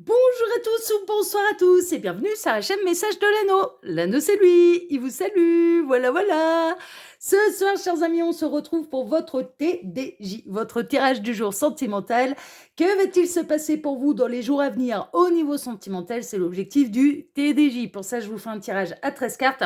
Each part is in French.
Bonjour à tous ou bonsoir à tous et bienvenue sur la chaîne Message de l'Anneau. L'Anneau c'est lui, il vous salue, voilà voilà. Ce soir chers amis, on se retrouve pour votre TDJ, votre tirage du jour sentimental. Que va-t-il se passer pour vous dans les jours à venir au niveau sentimental? C'est l'objectif du TDJ. Pour ça je vous fais un tirage à 13 cartes.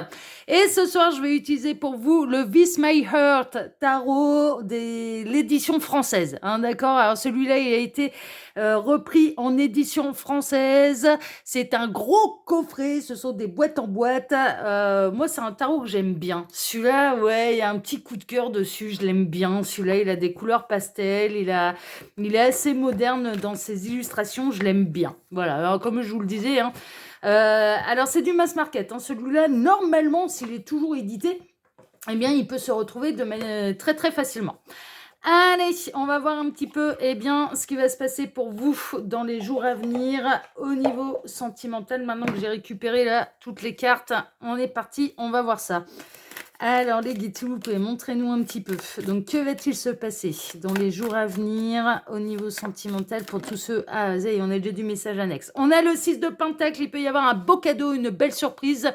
Et ce soir je vais utiliser pour vous le This My Heart Tarot de l'édition française. D'accord. Alors celui-là il a été repris en édition française. C'est un gros coffret, ce sont des boîtes en boîte. Moi, c'est un tarot que j'aime bien. Celui-là, ouais, il y a un petit coup de cœur dessus, je l'aime bien. Celui-là, il a des couleurs pastel, il est assez moderne dans ses illustrations, je l'aime bien. Voilà, alors, comme je vous le disais, hein, alors c'est du mass market. Hein. Celui-là, normalement, s'il est toujours édité, eh bien, il peut se retrouver de manière très très facilement. Allez, on va voir un petit peu ce qui va se passer pour vous dans les jours à venir au niveau sentimental. Maintenant que j'ai récupéré là toutes les cartes, on est parti, on va voir ça. Alors les guides, s'il vous plaît, montrez-nous un petit peu. Donc que va-t-il se passer dans les jours à venir au niveau sentimental pour tous ceux... Ah, ça y est, on a déjà du message annexe. On a le 6 de Pentacle, il peut y avoir un beau cadeau, une belle surprise.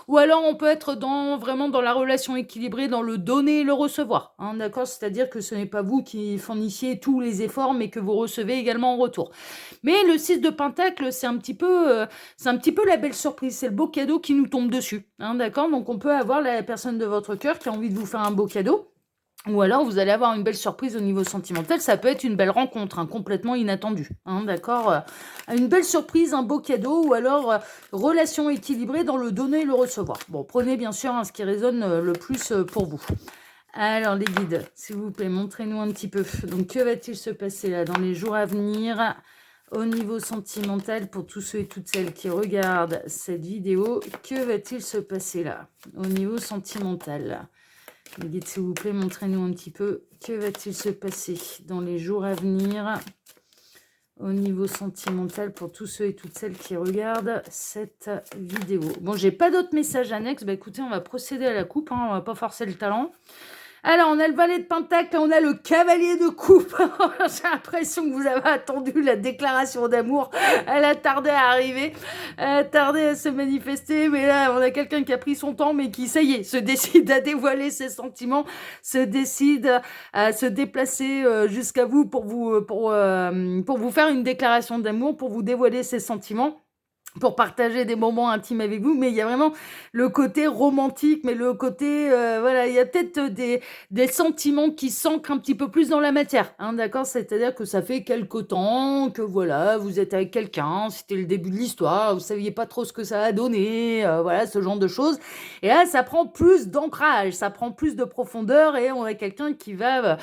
Ou alors on peut être vraiment dans la relation équilibrée, dans le donner et le recevoir. Hein, d'accord. C'est-à-dire que ce n'est pas vous qui fournissiez tous les efforts, mais que vous recevez également en retour. Mais le 6 de Pentacle, c'est un petit peu la belle surprise. C'est le beau cadeau qui nous tombe dessus. Hein, d'accord. Donc on peut avoir la personne de votre cœur qui a envie de vous faire un beau cadeau. Ou alors, vous allez avoir une belle surprise au niveau sentimental. Ça peut être une belle rencontre, hein, complètement inattendue. Hein, d'accord. Une belle surprise, un beau cadeau, ou alors relation équilibrée dans le donner et le recevoir. Bon, prenez bien sûr ce qui résonne le plus pour vous. Alors, les guides, s'il vous plaît, montrez-nous un petit peu. Donc, que va-t-il se passer là dans les jours à venir au niveau sentimental pour tous ceux et toutes celles qui regardent cette vidéo? Que va-t-il se passer là au niveau sentimental? Les guides, s'il vous plaît, montrez-nous un petit peu. Que va-t-il se passer dans les jours à venir au niveau sentimental pour tous ceux et toutes celles qui regardent cette vidéo? Bon, j'ai pas d'autres messages annexes. Bah écoutez, on va procéder à la coupe. Hein, on va pas forcer le talent. Alors, on a le valet de Pentacle, on a le cavalier de coupe. J'ai l'impression que vous avez attendu la déclaration d'amour. Elle a tardé à arriver, elle a tardé à se manifester. Mais là, on a quelqu'un qui a pris son temps, mais qui, ça y est, se décide à dévoiler ses sentiments, se décide à se déplacer jusqu'à vous pour vous faire une déclaration d'amour, pour vous dévoiler ses sentiments, pour partager des moments intimes avec vous. Mais il y a vraiment le côté romantique, mais le côté, voilà, il y a peut-être des sentiments qui s'ancrent un petit peu plus dans la matière, hein, d'accord? C'est-à-dire que ça fait quelque temps que, voilà, vous êtes avec quelqu'un, c'était le début de l'histoire, vous saviez pas trop ce que ça a donné, voilà, ce genre de choses. Et là, ça prend plus d'ancrage, ça prend plus de profondeur, et on a quelqu'un qui va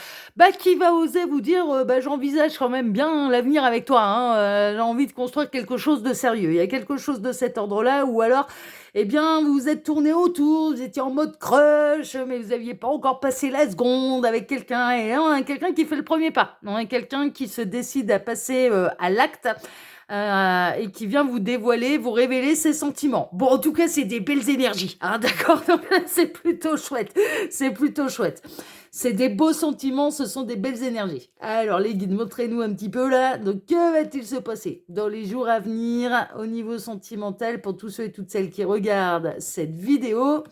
oser vous dire, j'envisage quand même bien l'avenir avec toi, hein, j'ai envie de construire quelque chose de sérieux. Il y a quelque chose de cet ordre-là, ou alors, vous vous êtes tourné autour, vous étiez en mode crush, mais vous n'aviez pas encore passé la seconde avec quelqu'un, et là, on a quelqu'un qui fait le premier pas. On a quelqu'un qui se décide à passer à l'acte, et qui vient vous dévoiler, vous révéler ses sentiments. Bon, en tout cas, c'est des belles énergies, hein, d'accord? Donc là, c'est plutôt chouette. C'est plutôt chouette. C'est des beaux sentiments, ce sont des belles énergies. Alors, les guides, montrez-nous un petit peu là. Donc, que va-t-il se passer dans les jours à venir au niveau sentimental pour tous ceux et toutes celles qui regardent cette vidéo?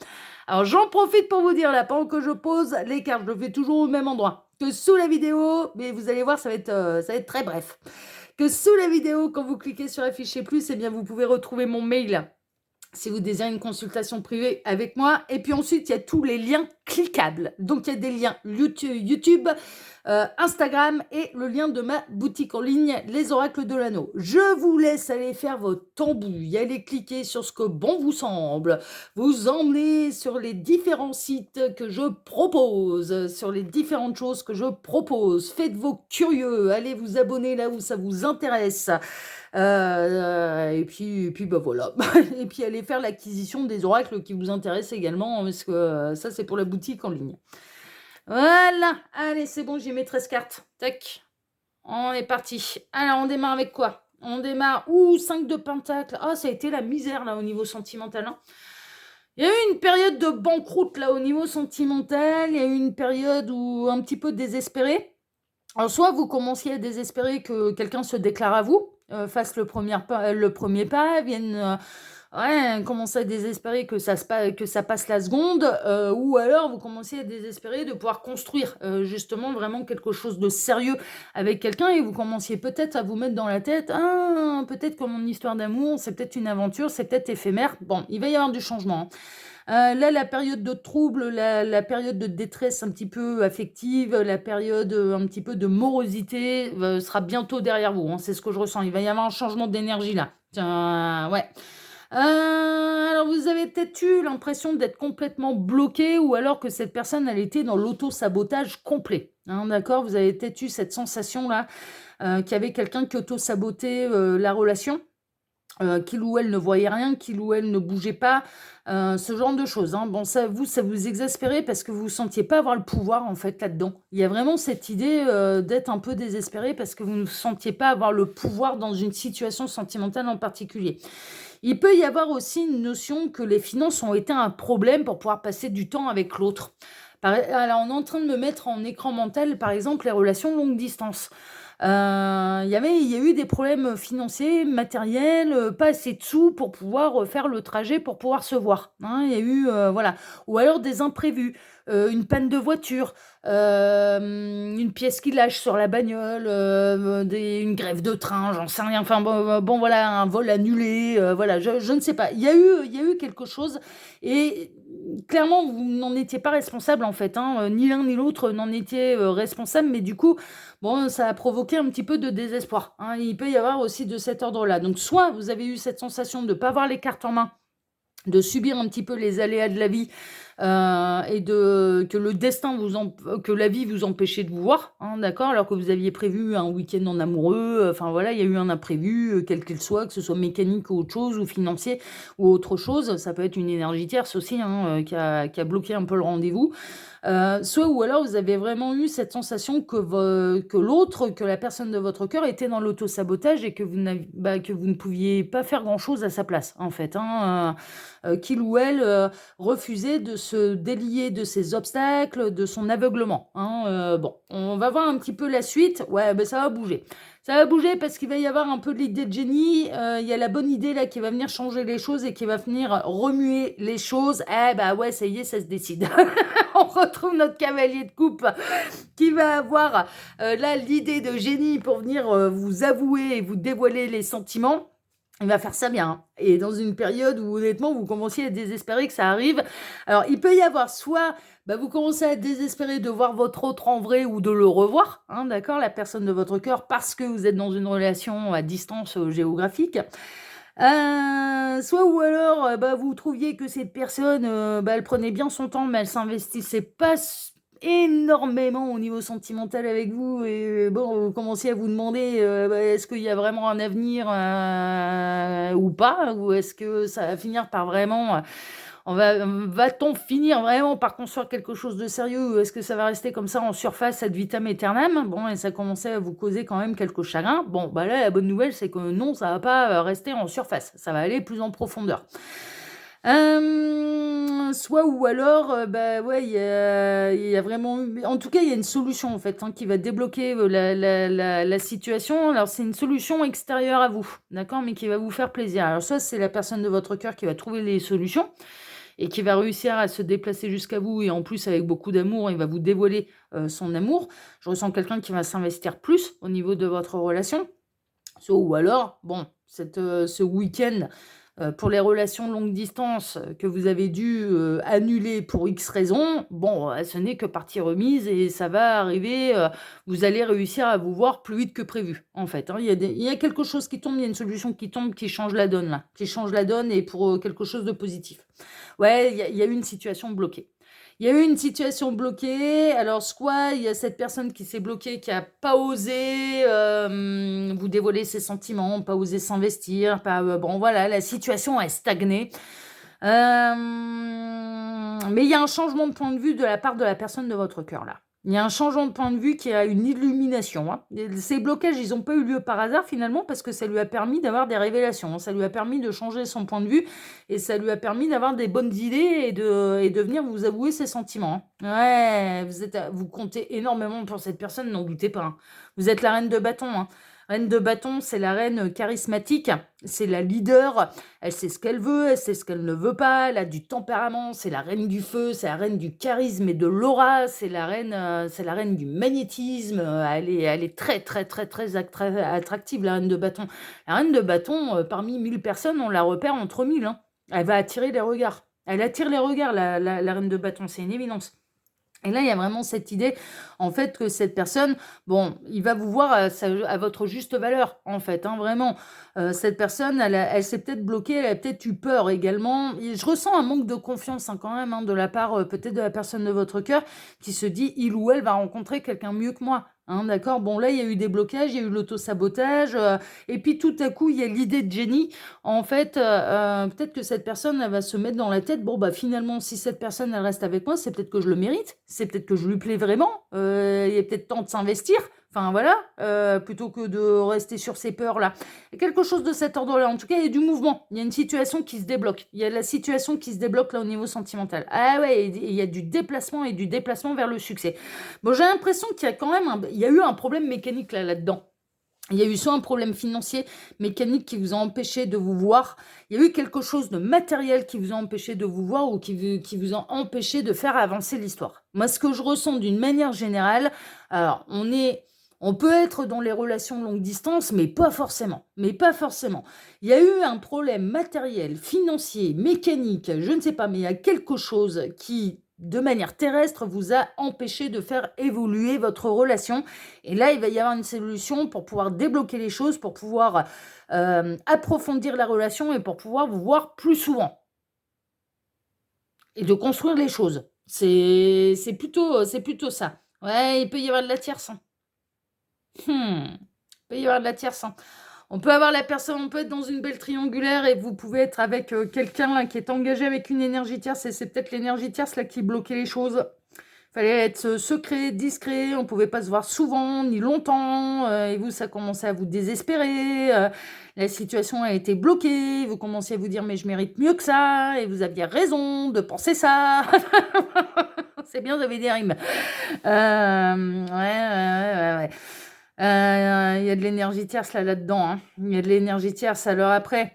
Alors, j'en profite pour vous dire là, pendant que je pose les cartes, je le fais toujours au même endroit que sous la vidéo, mais vous allez voir, ça va être très bref. Que sous la vidéo, quand vous cliquez sur afficher plus, vous pouvez retrouver mon mail si vous désirez une consultation privée avec moi. Et puis ensuite, il y a tous les liens cliquables. Donc, il y a des liens YouTube, Instagram et le lien de ma boutique en ligne, Les Oracles de l'Anneau. Je vous laisse aller faire votre tambouille, aller cliquer sur ce que bon vous semble, vous emmener sur les différents sites que je propose, sur les différentes choses que je propose. Faites vos curieux, allez vous abonner là où ça vous intéresse. Et puis voilà. Et puis allez faire l'acquisition des oracles qui vous intéressent également, parce que ça, c'est pour la boutique en ligne. Voilà. Allez, c'est bon, j'ai mes 13 cartes. Tac. On est parti. Alors, on démarre avec quoi? On démarre... 5 de pentacle. Ah, ça a été la misère, là, au niveau sentimental. Hein. Il y a eu une période de banqueroute, là, au niveau sentimental. Il y a eu une période où un petit peu désespérée. Alors, soit vous commenciez à désespérer que quelqu'un se déclare à vous, fassent le premier pas, viennent ouais, commencer à désespérer que ça passe la seconde, ou alors vous commencez à désespérer de pouvoir construire justement vraiment quelque chose de sérieux avec quelqu'un et vous commenciez peut-être à vous mettre dans la tête, ah, peut-être que mon histoire d'amour, c'est peut-être une aventure, c'est peut-être éphémère. Bon, il va y avoir du changement, hein. Là, la période de trouble, la période de détresse un petit peu affective, la période un petit peu de morosité sera bientôt derrière vous, hein, c'est ce que je ressens. Il va y avoir un changement d'énergie là. Tiens, ouais. Alors, vous avez peut-être eu l'impression d'être complètement bloqué ou alors que cette personne, elle était dans l'auto-sabotage complet, hein, d'accord? Vous avez peut-être eu cette sensation-là qu'il y avait quelqu'un qui auto-sabotait la relation. Qu'il ou elle ne voyait rien, qu'il ou elle ne bougeait pas, ce genre de choses, hein. Bon, ça vous exaspérait parce que vous ne sentiez pas avoir le pouvoir, en fait, là-dedans. Il y a vraiment cette idée, d'être un peu désespéré parce que vous ne sentiez pas avoir le pouvoir dans une situation sentimentale en particulier. Il peut y avoir aussi une notion que les finances ont été un problème pour pouvoir passer du temps avec l'autre. Alors, on est en train de me mettre en écran mental, par exemple, les relations longue distance. Il y a eu des problèmes financiers, matériels, pas assez de sous pour pouvoir faire le trajet, pour pouvoir se voir, hein. Il y a eu, voilà. Ou alors des imprévus, une panne de voiture, une pièce qui lâche sur la bagnole, une grève de train, j'en sais rien. Enfin bon, voilà, un vol annulé, voilà, je ne sais pas. Il y a eu quelque chose et clairement, vous n'en étiez pas responsable en fait, hein, ni l'un ni l'autre n'en étiez responsable, mais du coup, bon, ça a provoqué un petit peu de désespoir, hein. Il peut y avoir aussi de cet ordre-là. Donc, soit vous avez eu cette sensation de ne pas avoir les cartes en main, de subir un petit peu les aléas de la vie, et que le destin que la vie vous empêchait de vous voir, hein, d'accord? Alors que vous aviez prévu un week-end en amoureux, enfin voilà, il y a eu un imprévu, quel qu'il soit, que ce soit mécanique ou autre chose, ou financier ou autre chose. Ça peut être une énergie tierce aussi, hein, qui a bloqué un peu le rendez-vous. Soit ou alors vous avez vraiment eu cette sensation que l'autre, que la personne de votre cœur était dans l'auto-sabotage et que vous ne pouviez pas faire grand-chose à sa place, en fait, hein, qu'il ou elle refusait de se délier de ses obstacles, de son aveuglement, hein. Bon, on va voir un petit peu la suite. Ouais, ben ça va bouger. Ça va bouger parce qu'il va y avoir un peu de l'idée de génie. Il y a la bonne idée là qui va venir changer les choses et qui va venir remuer les choses. Eh bah ouais, ça y est, ça se décide. On retrouve notre cavalier de coupe qui va avoir là l'idée de génie pour venir vous avouer et vous dévoiler les sentiments. Il va faire ça bien, hein. Et dans une période où honnêtement vous commenciez à désespérer que ça arrive. Alors il peut y avoir soit vous commencez à désespérer de voir votre autre en vrai ou de le revoir, hein, d'accord, la personne de votre cœur, parce que vous êtes dans une relation à distance géographique. Soit ou alors vous trouviez que cette personne, elle prenait bien son temps, mais elle s'investissait pas énormément au niveau sentimental avec vous et bon, vous commenciez à vous demander, est-ce qu'il y a vraiment un avenir, ou pas? Ou est-ce que ça va finir par vraiment, va-t-on finir vraiment par construire quelque chose de sérieux ou est-ce que ça va rester comme ça en surface ad vitam aeternam? Bon et ça commençait à vous causer quand même quelques chagrins. Bon, là, la bonne nouvelle, c'est que non, ça va pas, rester en surface, ça va aller plus en profondeur. Soit ou alors, ouais, il y a vraiment en tout cas, il y a une solution, en fait, hein, qui va débloquer, la situation. Alors, c'est une solution extérieure à vous, d'accord? Mais qui va vous faire plaisir. Alors ça, c'est la personne de votre cœur qui va trouver les solutions et qui va réussir à se déplacer jusqu'à vous et en plus, avec beaucoup d'amour, il va vous dévoiler, son amour. Je ressens quelqu'un qui va s'investir plus au niveau de votre relation. Soit ou alors, bon, ce week-end, pour les relations longue distance que vous avez dû, annuler pour X raisons, bon, ce n'est que partie remise et ça va arriver, vous allez réussir à vous voir plus vite que prévu, en fait, hein. Il y a quelque chose qui tombe, il y a une solution qui tombe, qui change la donne là, qui change la donne et pour, quelque chose de positif. Ouais, il y a eu une situation bloquée. Il y a eu une situation bloquée. Alors, soit il y a cette personne qui s'est bloquée, qui a pas osé vous dévoiler ses sentiments, pas osé s'investir, pas, bon, voilà, la situation est stagnée. Mais il y a un changement de point de vue de la part de la personne de votre cœur là. Il y a un changement de point de vue qui a une illumination, hein. Ces blocages, ils n'ont pas eu lieu par hasard finalement parce que ça lui a permis d'avoir des révélations, hein. Ça lui a permis de changer son point de vue et ça lui a permis d'avoir des bonnes idées et de venir vous avouer ses sentiments, hein. Ouais, vous comptez énormément pour cette personne, n'en doutez pas, hein. Vous êtes la reine de bâton, hein. Reine de bâton, c'est la reine charismatique, c'est la leader, elle sait ce qu'elle veut, elle sait ce qu'elle ne veut pas, elle a du tempérament, c'est la reine du feu, c'est la reine du charisme et de l'aura, c'est la reine du magnétisme, elle est très, très, très, très attractive, la reine de bâton. La reine de bâton, parmi 1000 personnes, on la repère entre 1000, hein. Elle va attirer les regards. Elle attire les regards, la reine de bâton, c'est une évidence. Et là, il y a vraiment cette idée, en fait, que cette personne, bon, il va vous voir à votre juste valeur, en fait, hein, vraiment. Cette personne, elle s'est peut-être bloquée, elle a peut-être eu peur également. Et je ressens un manque de confiance, hein, quand même, hein, de la part peut-être de la personne de votre cœur qui se dit, il ou elle va rencontrer quelqu'un mieux que moi. Hein, d'accord? Bon, là, il y a eu des blocages, il y a eu l'auto-sabotage, et puis tout à coup, il y a l'idée de génie. En fait, peut-être que cette personne, elle va se mettre dans la tête, bon, bah finalement, si cette personne, elle reste avec moi, c'est peut-être que je le mérite, c'est peut-être que je lui plais vraiment, il est peut-être temps de s'investir, enfin voilà, plutôt que de rester sur ces peurs-là. Il y a quelque chose de cet ordre-là, en tout cas, il y a du mouvement, il y a une situation qui se débloque, il y a la situation qui se débloque là au niveau sentimental. Ah ouais, il y a du déplacement et du déplacement vers le succès. Bon, j'ai l'impression qu'il y a quand même, il y a eu un problème mécanique là-dedans. Il y a eu soit un problème financier, mécanique qui vous a empêché de vous voir. Il y a eu quelque chose de matériel qui vous a empêché de vous voir ou qui vous a empêché de faire avancer l'histoire. Moi, ce que je ressens d'une manière générale, alors on peut être dans les relations longue distance, mais pas forcément. Mais pas forcément. Il y a eu un problème matériel, financier, mécanique, je ne sais pas, mais il y a quelque chose qui, de manière terrestre, vous a empêché de faire évoluer votre relation. Et là, il va y avoir une solution pour pouvoir débloquer les choses, pour pouvoir approfondir la relation et pour pouvoir vous voir plus souvent. Et de construire les choses. C'est plutôt ça. Ouais, il peut y avoir de la tierce, hein. Il peut y avoir de la tierce, hein. On peut avoir la personne, on peut être dans une belle triangulaire et vous pouvez être avec quelqu'un là, qui est engagé avec une énergie tierce et c'est peut-être l'énergie tierce là qui bloquait les choses. Fallait être secret, discret, on pouvait pas se voir souvent ni longtemps, et vous, ça commençait à vous désespérer, la situation a été bloquée, vous commenciez à vous dire: «Mais je mérite mieux que ça» et vous aviez raison de penser ça. C'est bien, vous avez des rimes. Ouais. Il y a de l'énergie tierce là-dedans, hein. Il y a de l'énergie tierce. Alors après,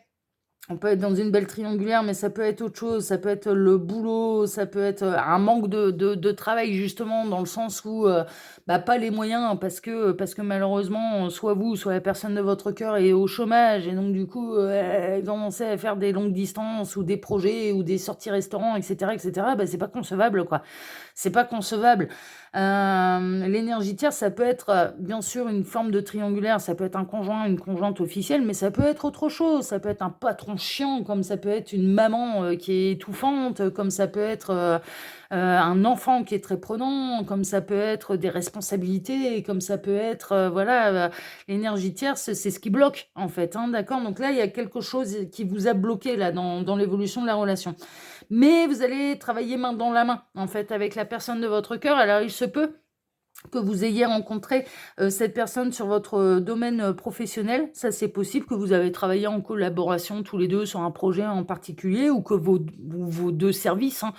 on peut être dans une belle triangulaire, mais ça peut être autre chose. Ça peut être le boulot, ça peut être un manque de travail, justement, dans le sens où pas les moyens, hein, parce que malheureusement, soit vous, soit la personne de votre cœur est au chômage, et donc du coup, elle commençait à faire des longues distances, ou des projets, ou des sorties restaurants, etc., etc. C'est pas concevable, quoi. C'est pas concevable. L'énergie tierce, ça peut être bien sûr une forme de triangulaire, ça peut être un conjoint, une conjointe officielle, mais ça peut être autre chose. Ça peut être un patron chiant, comme ça peut être une maman qui est étouffante, comme ça peut être un enfant qui est très prenant, comme ça peut être des responsabilités, comme ça peut être, l'énergie tierce, c'est ce qui bloque, en fait, hein, d'accord? Donc là, il y a quelque chose qui vous a bloqué là dans l'évolution de la relation. Mais vous allez travailler main dans la main, en fait, avec la personne de votre cœur. Alors, il se peut que vous ayez rencontré cette personne sur votre domaine professionnel. Ça, c'est possible que vous avez travaillé en collaboration tous les deux sur un projet en particulier, ou que vos deux services, hein,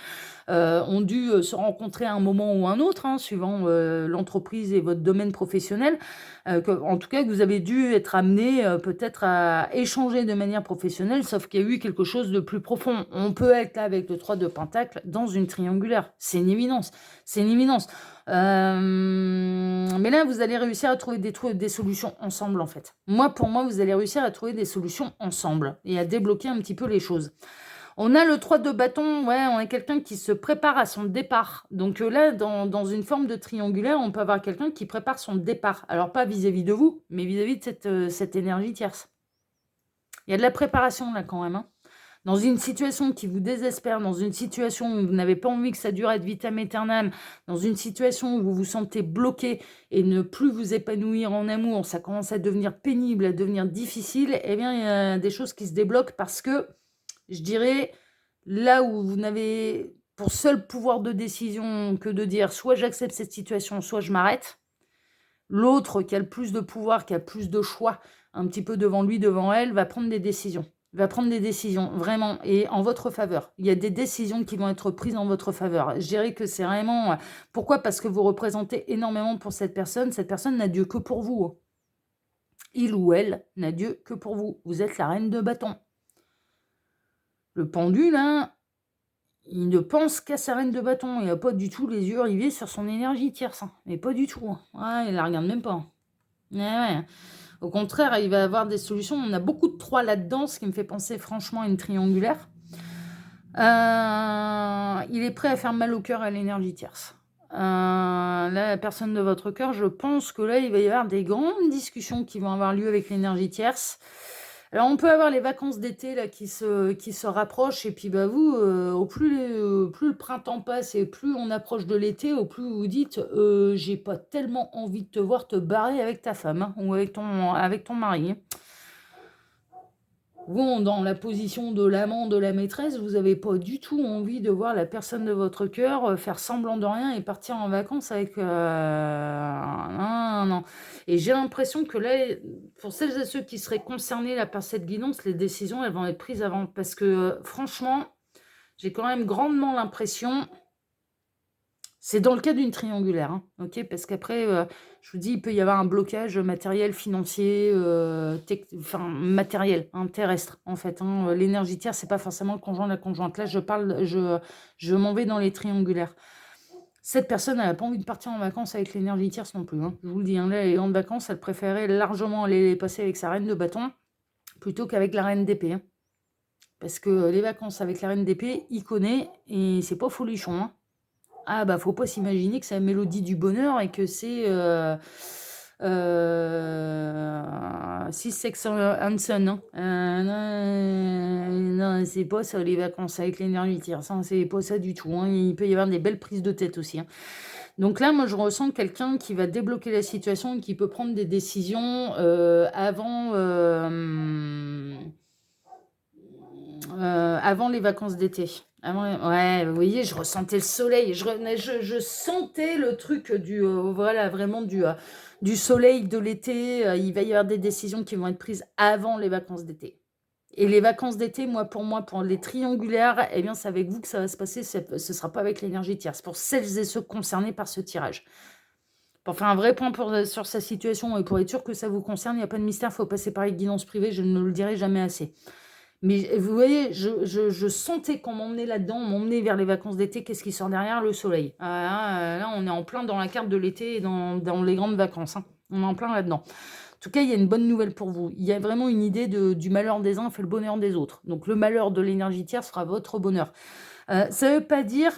ont dû se rencontrer à un moment ou un autre, hein, suivant l'entreprise et votre domaine professionnel. En tout cas, que vous avez dû être amené peut-être à échanger de manière professionnelle, sauf qu'il y a eu quelque chose de plus profond. On peut être là avec le 3 de Pentacle dans une triangulaire. C'est une évidence. C'est une évidence. Mais là, vous allez réussir à trouver des solutions ensemble, en fait. Pour moi, vous allez réussir à trouver des solutions ensemble et à débloquer un petit peu les choses. On a le 3 de bâton, ouais, on a quelqu'un qui se prépare à son départ. Donc là, dans une forme de triangulaire, on peut avoir quelqu'un qui prépare son départ. Alors pas vis-à-vis de vous, mais vis-à-vis de cette énergie tierce. Il y a de la préparation là quand même, hein. Dans une situation qui vous désespère, dans une situation où vous n'avez pas envie que ça dure ad vitam aeternam, dans une situation où vous vous sentez bloqué et ne plus vous épanouir en amour, ça commence à devenir pénible, à devenir difficile, eh bien, il y a des choses qui se débloquent parce que, je dirais, là où vous n'avez pour seul pouvoir de décision que de dire soit j'accepte cette situation, soit je m'arrête, l'autre qui a le plus de pouvoir, qui a plus de choix, un petit peu devant lui, devant elle, va prendre des décisions. Va prendre des décisions, vraiment, et en votre faveur. Il y a des décisions qui vont être prises en votre faveur. Je dirais que c'est vraiment... Pourquoi? Parce que vous représentez énormément pour cette personne. Cette personne n'a Dieu que pour vous. Il ou elle n'a Dieu que pour vous. Vous êtes la reine de bâton. Le pendule, hein, il ne pense qu'à sa reine de bâton. Il n'a pas du tout les yeux rivés sur son énergie tierce. Hein. Mais pas du tout. Hein. Ouais, il la regarde même pas. Ouais, ouais. Au contraire, il va avoir des solutions. On a beaucoup de 3 là-dedans, ce qui me fait penser franchement à une triangulaire. Il est prêt à faire mal au cœur à l'énergie tierce. Là, la personne de votre cœur, je pense que là, il va y avoir des grandes discussions qui vont avoir lieu avec l'énergie tierce. Alors, on peut avoir les vacances d'été là qui se rapprochent, et puis bah vous, au plus le printemps passe et plus on approche de l'été, au plus vous dites, j'ai pas tellement envie de te voir te barrer avec ta femme, hein, ou avec ton mari. Hein. Vous, dans la position de l'amant, de la maîtresse, vous n'avez pas du tout envie de voir la personne de votre cœur faire semblant de rien et partir en vacances avec... Non, non. Et j'ai l'impression que là, pour celles et ceux qui seraient concernés là, par cette guidance, les décisions, elles vont être prises avant. Parce que franchement, j'ai quand même grandement l'impression... C'est dans le cas d'une triangulaire, hein, ok? Parce qu'après, je vous dis, il peut y avoir un blocage matériel, financier, matériel, hein, terrestre, en fait. Hein. L'énergie tierce, c'est pas forcément le conjoint, la conjointe. Là, je m'en vais dans les triangulaires. Cette personne, elle n'a pas envie de partir en vacances avec l'énergie tierce non plus. Hein. Je vous le dis, hein, là, les grandes vacances, elle préférait largement aller les passer avec sa reine de bâton plutôt qu'avec la reine d'épée. Hein. Parce que les vacances avec la reine d'épée, il connaît et c'est pas folichon. Hein. Ah bah faut pas s'imaginer que c'est la mélodie du bonheur et que c'est Six Sex and Son. Hein. Non, c'est pas ça les vacances avec l'énergie tierce. Hein, c'est pas ça du tout. Hein. Il peut y avoir des belles prises de tête aussi. Hein. Donc là, moi, je ressens quelqu'un qui va débloquer la situation et qui peut prendre des décisions avant les vacances d'été. Ouais, vous voyez, je ressentais le soleil, je sentais le truc voilà, vraiment du soleil de l'été. Il va y avoir des décisions qui vont être prises avant les vacances d'été. Et les vacances d'été, pour les triangulaires, eh bien, c'est avec vous que ça va se passer. Ce ne sera pas avec l'énergie tierce. Pour celles et ceux concernés par ce tirage. Pour faire un vrai point sur sa situation et pour être sûr que ça vous concerne, il n'y a pas de mystère, il faut passer par les guidances privées, je ne le dirai jamais assez. Mais vous voyez, je sentais qu'on m'emmenait là-dedans, on m'emmenait vers les vacances d'été. Qu'est-ce qui sort derrière? Le soleil. Là, on est en plein dans la carte de l'été et dans les grandes vacances. Hein. On est en plein là-dedans. En tout cas, il y a une bonne nouvelle pour vous. Il y a vraiment une idée du malheur des uns fait le bonheur des autres. Donc, le malheur de l'énergie tierce sera votre bonheur. Ça ne veut pas dire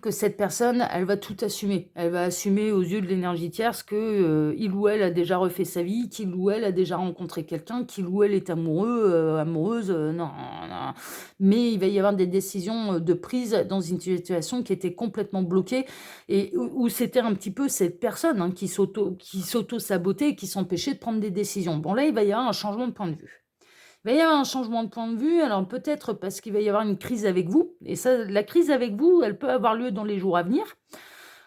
que cette personne, elle va tout assumer. Elle va assumer aux yeux de l'énergie tierce que il ou elle a déjà refait sa vie, qu'il ou elle a déjà rencontré quelqu'un, qu'il ou elle est amoureux, amoureuse. Non, non. Mais il va y avoir des décisions de prise dans une situation qui était complètement bloquée et où c'était un petit peu cette personne hein, qui s'auto-sabotait et qui s'empêchait de prendre des décisions. Bon, là, il va y avoir un changement de point de vue. Il va y avoir un changement de point de vue, alors peut-être parce qu'il va y avoir une crise avec vous, et ça, la crise avec vous, elle peut avoir lieu dans les jours à venir.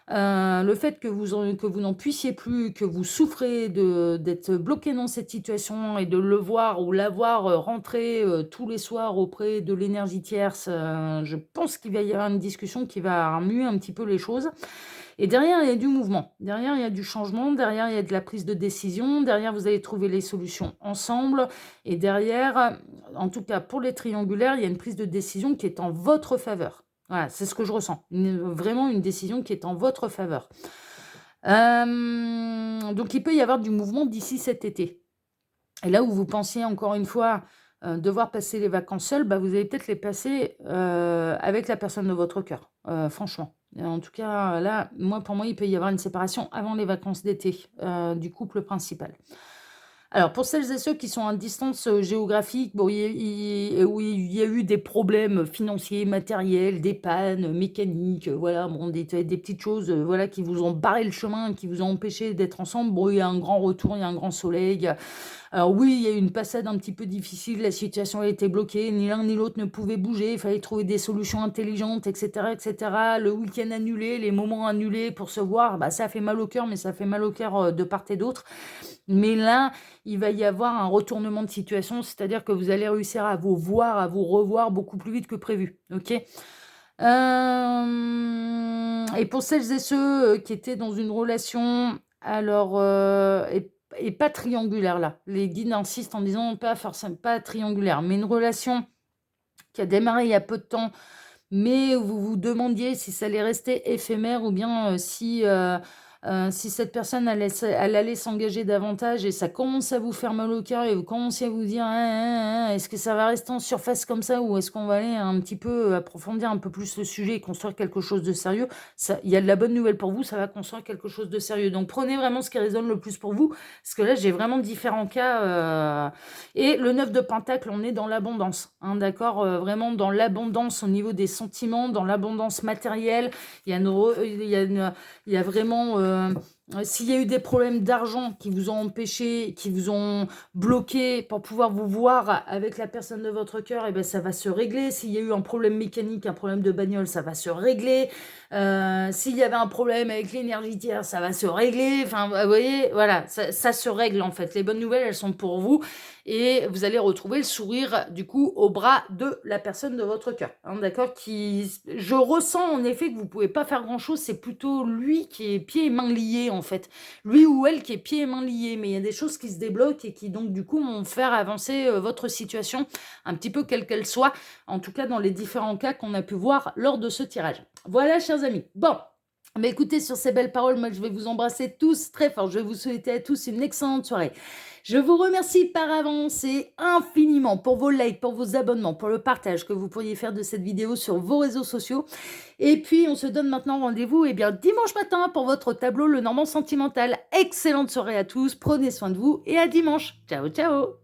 Le fait que vous n'en puissiez plus, que vous souffrez d'être bloqué dans cette situation et de le voir ou l'avoir rentrer tous les soirs auprès de l'énergie tierce, je pense qu'il va y avoir une discussion qui va remuer un petit peu les choses. Et derrière, il y a du mouvement, derrière, il y a du changement, derrière, il y a de la prise de décision, derrière, vous allez trouver les solutions ensemble, et derrière, en tout cas pour les triangulaires, il y a une prise de décision qui est en votre faveur. Voilà, c'est ce que je ressens, vraiment une décision qui est en votre faveur. Donc, il peut y avoir du mouvement d'ici cet été. Et là où vous pensiez, encore une fois, devoir passer les vacances seul, bah, vous allez peut-être les passer avec la personne de votre cœur, franchement. En tout cas, là, pour moi, il peut y avoir une séparation avant les vacances d'été du couple principal. Alors, pour celles et ceux qui sont à distance géographique, bon, où il y a eu des problèmes financiers, matériels, des pannes mécaniques, voilà, bon, des petites choses voilà, qui vous ont barré le chemin, qui vous ont empêché d'être ensemble. Bon, il y a un grand retour, il y a un grand soleil. Alors oui, il y a eu une passade un petit peu difficile, la situation a été bloquée, ni l'un ni l'autre ne pouvait bouger, il fallait trouver des solutions intelligentes, etc., etc. Le week-end annulé, les moments annulés pour se voir, bah, ça fait mal au cœur, mais ça fait mal au cœur de part et d'autre. Mais là, il va y avoir un retournement de situation, c'est-à-dire que vous allez réussir à vous voir, à vous revoir beaucoup plus vite que prévu. Ok. Et pour celles et ceux qui étaient dans une relation, alors, et pas triangulaire là. Les guides insistent en disant pas forcément pas triangulaire, mais une relation qui a démarré il y a peu de temps, mais vous vous demandiez si ça allait rester éphémère ou bien si cette personne elle allait s'engager davantage et ça commence à vous faire mal au cœur et vous commencez à vous dire est-ce que ça va rester en surface comme ça ou est-ce qu'on va aller un petit peu approfondir un peu plus le sujet et construire quelque chose de sérieux. Il y a de la bonne nouvelle pour vous, ça va construire quelque chose de sérieux. Donc prenez vraiment ce qui résonne le plus pour vous, parce que là j'ai vraiment différents cas. Et le 9 de Pentacle, on est dans l'abondance, hein, d'accord, vraiment dans l'abondance au niveau des sentiments, dans l'abondance matérielle. Il y a il y a vraiment, s'il y a eu des problèmes d'argent qui vous ont empêché, qui vous ont bloqué pour pouvoir vous voir avec la personne de votre cœur, et ben ça va se régler. S'il y a eu un problème mécanique, un problème de bagnole, ça va se régler. S'il y avait un problème avec l'énergie tiers, ça va se régler. Enfin, vous voyez, voilà, ça se règle en fait. Les bonnes nouvelles, elles sont pour vous. Et vous allez retrouver le sourire, du coup, au bras de la personne de votre cœur. Hein, d'accord, je ressens en effet que vous pouvez pas faire grand-chose. C'est plutôt lui qui est pieds et mains liés, en fait. Lui ou elle qui est pieds et mains liés. Mais il y a des choses qui se débloquent et qui, donc, du coup, vont faire avancer votre situation, un petit peu quelle qu'elle soit. En tout cas, dans les différents cas qu'on a pu voir lors de ce tirage. Voilà, chers amis. Bon. Mais écoutez, sur ces belles paroles, moi, je vais vous embrasser tous très fort. Je vais vous souhaiter à tous une excellente soirée. Je vous remercie par avance et infiniment pour vos likes, pour vos abonnements, pour le partage que vous pourriez faire de cette vidéo sur vos réseaux sociaux. Et puis, on se donne maintenant rendez-vous dimanche matin pour votre tableau Le Normand Sentimental. Excellente soirée à tous, prenez soin de vous et à dimanche. Ciao, ciao!